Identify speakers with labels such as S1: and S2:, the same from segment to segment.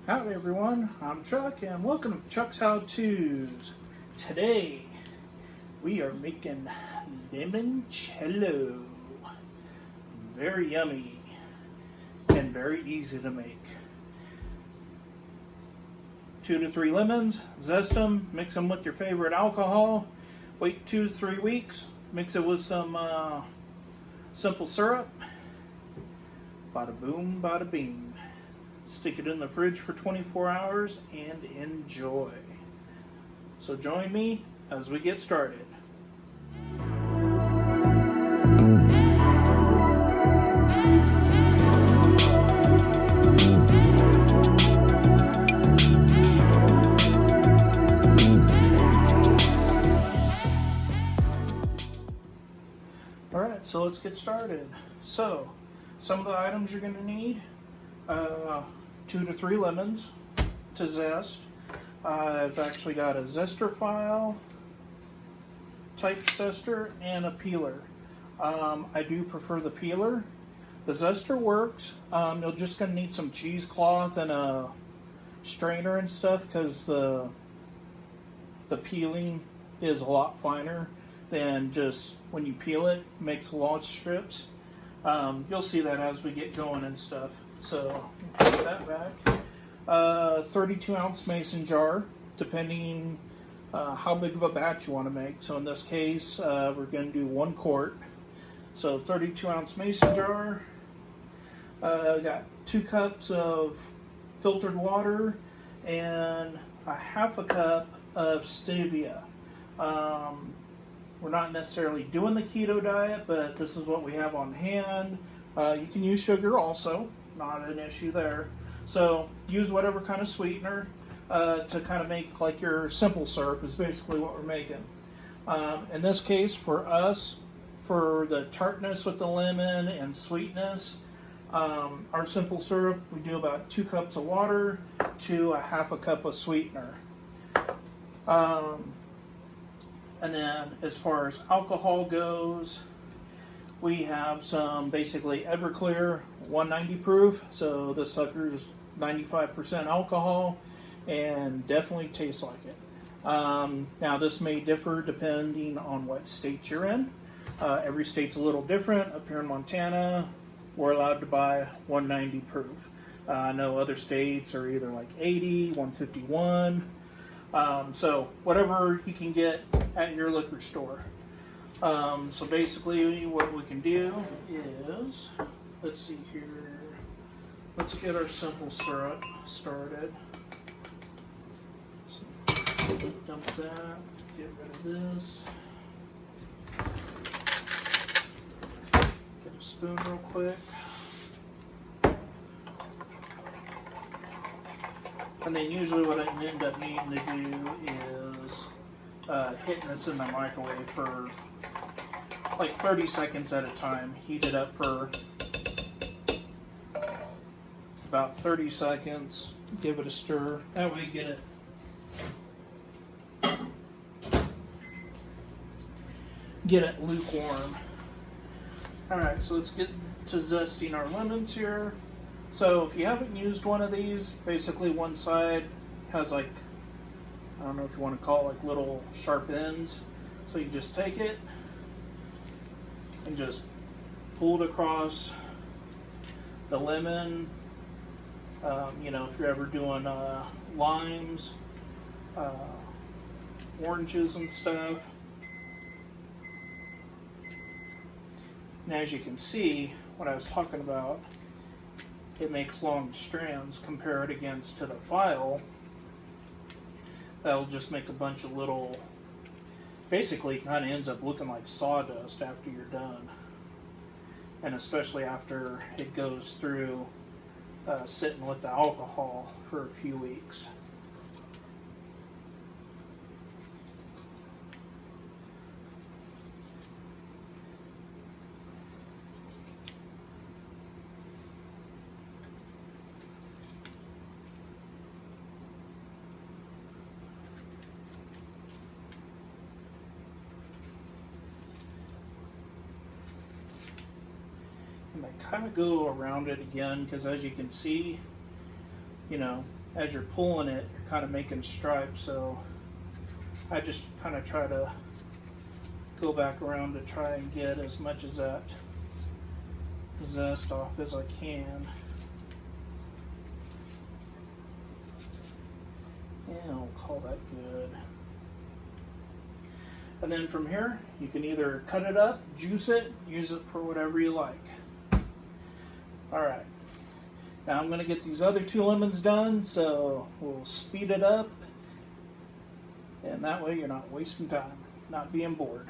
S1: Howdy everyone, I'm Chuck and welcome to Chuck's How To's. Today we are making limoncello. Very yummy and very easy to make. 2 to 3 lemons, zest them, mix them with your favorite alcohol, wait 2 to 3 weeks, mix it with some simple syrup. Bada boom, bada bing. Stick it in the fridge for 24 hours and enjoy. So join me as we get started. Alright, so let's get started. So, some of the items you're going to need. 2 to 3 lemons to zest. I've actually got a zester file, type zester, and a peeler. I do prefer the peeler. The zester works. You're just going to need some cheesecloth and a strainer and stuff because the peeling is a lot finer than just when you peel it, makes a lot of strips. You'll see that as we get going and stuff. So, put that back. 32 ounce mason jar, depending how big of a batch you want to make. So in this case, we're going to do 1 quart. So 32 ounce mason jar. Got 2 cups of filtered water and a half a cup of stevia. We're not necessarily doing the keto diet, but this is what we have on hand. You can use sugar also. Not an issue there. So use whatever kind of sweetener to kind of make like your simple syrup is basically what we're making. In this case, for us, for the tartness with the lemon and sweetness, our simple syrup, we do about 2 cups of water to a half a cup of sweetener. And then as far as alcohol goes, we have some basically Everclear 190 proof, so this sucker's 95% alcohol and definitely tastes like it. Now this may differ depending on what state you're in. Every state's a little different. Up here in Montana, we're allowed to buy 190 proof. I know other states are either like 80, 151. So whatever you can get at your liquor store. So basically what we can do is, let's see here, let's get our simple syrup started. So dump that, get rid of this. Get a spoon real quick. And then usually what I end up needing to do is hitting this in the microwave for like 30 seconds at a time. Heat it up for about 30 seconds. Give it a stir. That way you get it lukewarm. Alright, so let's get to zesting our lemons here. So if you haven't used one of these, basically one side has like, I don't know if you want to call it like little sharp ends. So you just take it and just pull it across the lemon. You know, if you're ever doing limes, oranges and stuff. And as you can see, what I was talking about, it makes long strands. Compare it against to the file. That'll just make a bunch of little, basically kind of ends up looking like sawdust after you're done. And especially after it goes through sitting with the alcohol for a few weeks. And I kind of go around it again because as you can see, you know, as you're pulling it, you're kind of making stripes. So I just kind of try to go back around to try and get as much of that zest off as I can. And I'll call that good. And then from here, you can either cut it up, juice it, use it for whatever you like. Alright, now I'm going to get these other 2 lemons done, so we'll speed it up. And that way you're not wasting time, not being bored.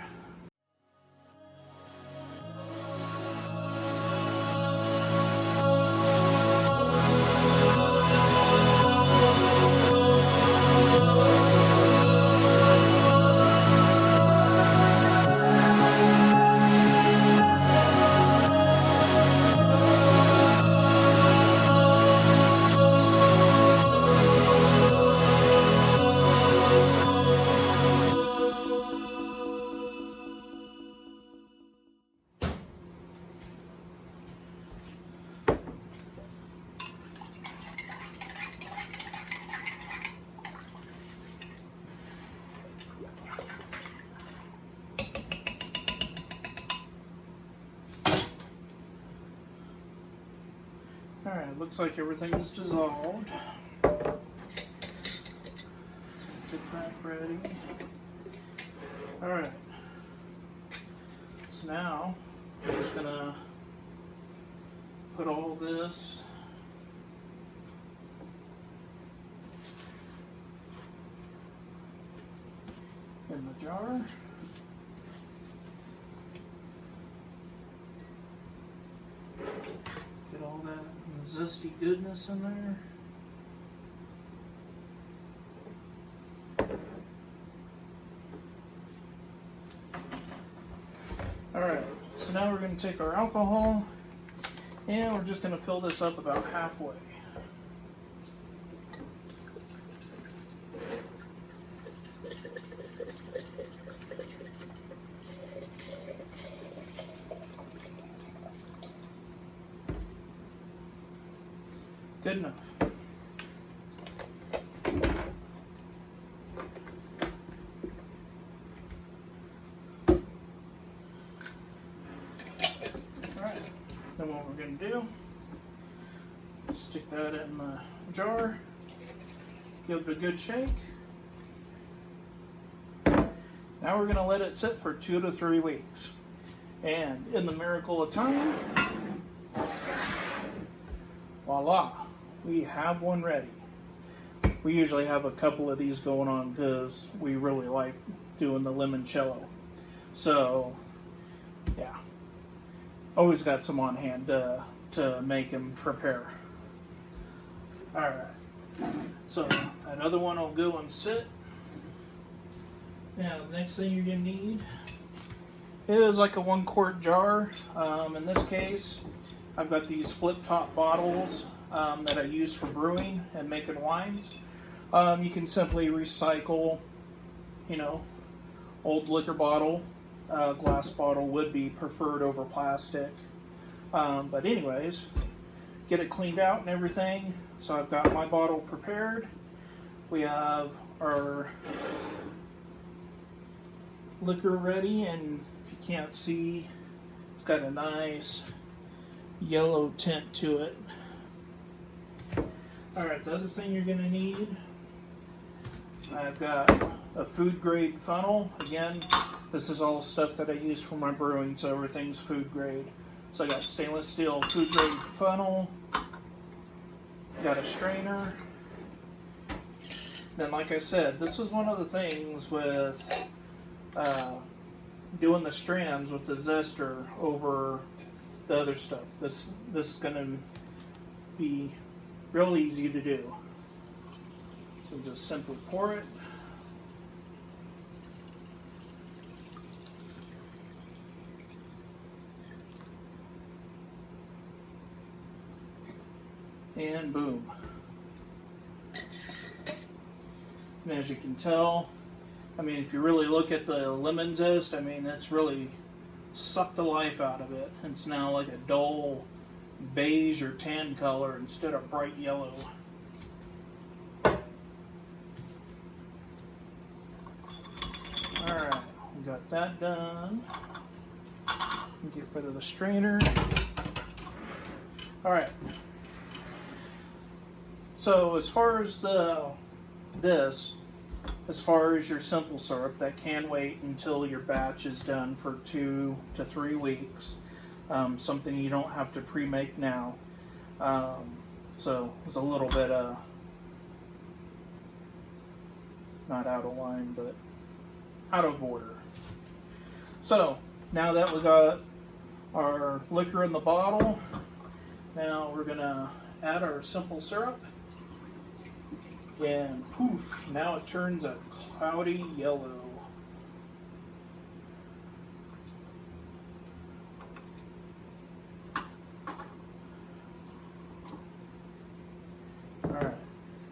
S1: Alright, looks like everything's dissolved. Get that ready. Alright. So now, I'm just going to put all this in the jar. Get all that zesty goodness in there. Alright, so now we're going to take our alcohol and we're just going to fill this up about halfway. Good enough. Alright, then what we're going to do, stick that in the jar, give it a good shake. Now we're going to let it sit for 2 to 3 weeks. And in the miracle of time, voila, we have one ready. We usually have a couple of these going on because we really like doing the limoncello. So, yeah, always got some on hand to make and prepare. Alright, so another one will go and sit. Now, the next thing you're going to need is like a 1 quart jar. In this case, I've got these flip top bottles that I use for brewing and making wines. You can simply recycle, old liquor bottle. Glass bottle would be preferred over plastic. But anyways, get it cleaned out and everything. So I've got my bottle prepared. We have our liquor ready, and if you can't see, it's got a nice yellow tint to it. Alright, the other thing you're going to need, I've got a food grade funnel. Again, this is all stuff that I use for my brewing, so everything's food grade. So I got stainless steel food grade funnel, got a strainer. Then like I said, this is one of the things with doing the strands with the zester over the other stuff. This is going to be real easy to do. So just simply pour it. And boom. And as you can tell, if you really look at the lemon zest, it's really sucked the life out of it. It's now like a dull beige or tan color instead of bright yellow. got that done. Get rid of the strainer. All right. So as far as as far as your simple syrup, that can wait until your batch is done for 2 to 3 weeks. Something you don't have to pre-make now. So it's a little bit not out of line, but out of order. So now that we got our liquor in the bottle, now we're gonna add our simple syrup, and poof, now it turns a cloudy yellow. Alright,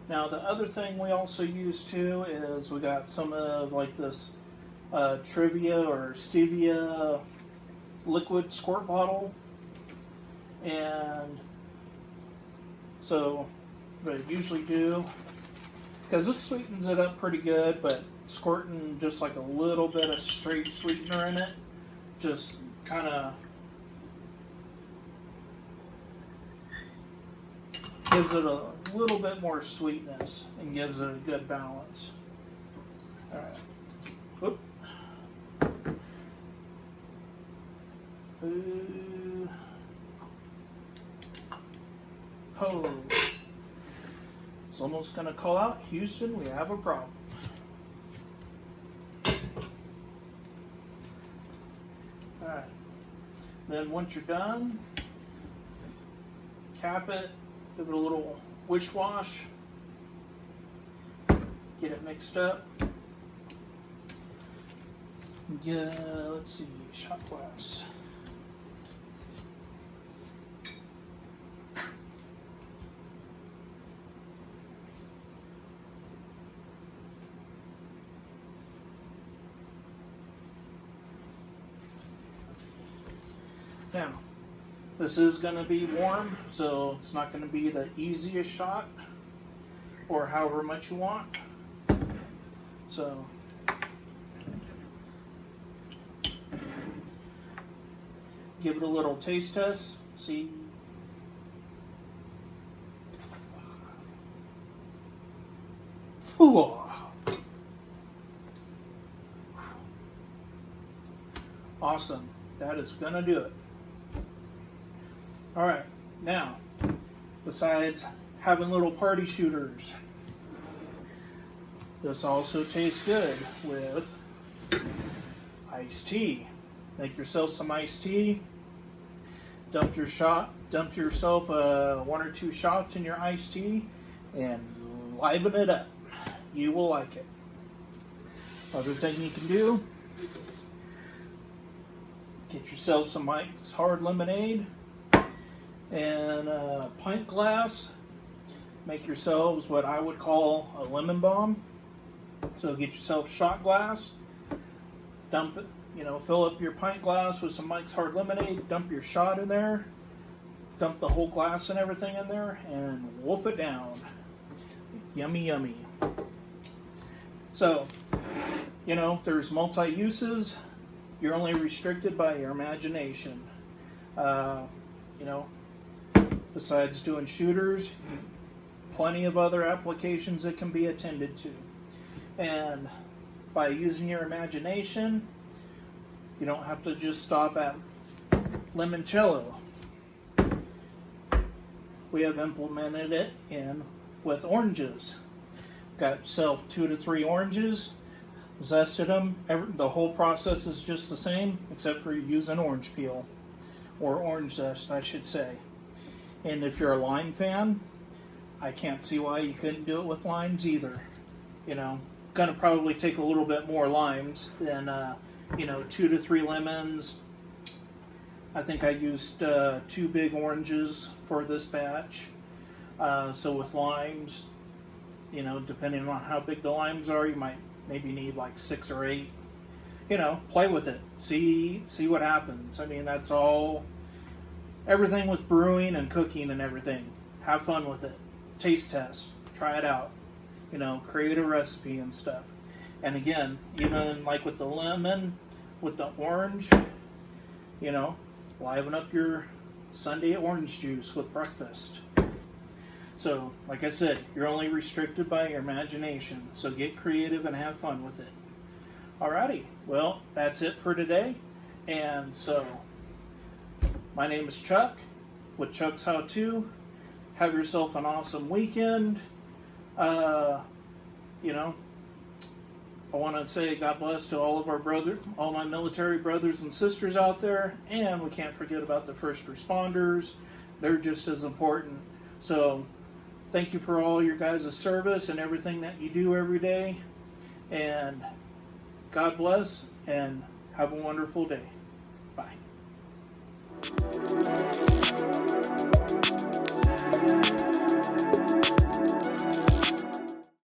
S1: now the other thing we also use too is we got some of like this Trivia or Stevia liquid squirt bottle, and so what I usually do, because this sweetens it up pretty good, but squirting just like a little bit of straight sweetener in it just kind of gives it a little bit more sweetness and gives it a good balance. All right. Whoop. Oh. It's almost going to call out, Houston, we have a problem. Alright. Then once you're done, cap it, give it a little wish wash, get it mixed up. Yeah, let's see, shot glass. Now, this is going to be warm, so it's not going to be the easiest shot, or however much you want. So, give it a little taste test, see. Ooh. Awesome, that is going to do it. All right, now, besides having little party shooters, this also tastes good with iced tea. Make yourself some iced tea, dump yourself 1 or 2 shots in your iced tea, and liven it up. You will like it. Other thing you can do, get yourself some Mike's Hard Lemonade, and a pint glass. Make yourselves what I would call a lemon bomb. So get yourself a shot glass, dump it, fill up your pint glass with some Mike's Hard Lemonade, dump your shot in there, dump the whole glass and everything in there, and wolf it down. Yummy, yummy. So, there's multi-uses. You're only restricted by your imagination. Besides doing shooters, plenty of other applications that can be attended to. And by using your imagination, you don't have to just stop at limoncello. We have implemented it in with oranges. Got yourself 2 to 3 oranges, zested them. The whole process is just the same, except for using orange peel, or orange zest, I should say. And if you're a lime fan, I can't see why you couldn't do it with limes either. Gonna probably take a little bit more limes than 2 to 3 lemons. I think I used 2 big oranges for this batch. So with limes, depending on how big the limes are, you might maybe need like 6 or 8. Play with it. See what happens. I mean, that's all. Everything with brewing and cooking and everything. Have fun with it. Taste test. Try it out. Create a recipe and stuff. And again, even like with the lemon, with the orange, you know, liven up your Sunday orange juice with breakfast. So, like I said, you're only restricted by your imagination. So get creative and have fun with it. Alrighty, well, that's it for today. And so, my name is Chuck with Chuck's How To. Have yourself an awesome weekend. You know, I want to say God bless to all of our brothers, all my military brothers and sisters out there. And we can't forget about the first responders. They're just as important. So, thank you for all your guys' service and everything that you do every day. And God bless and have a wonderful day. Bye.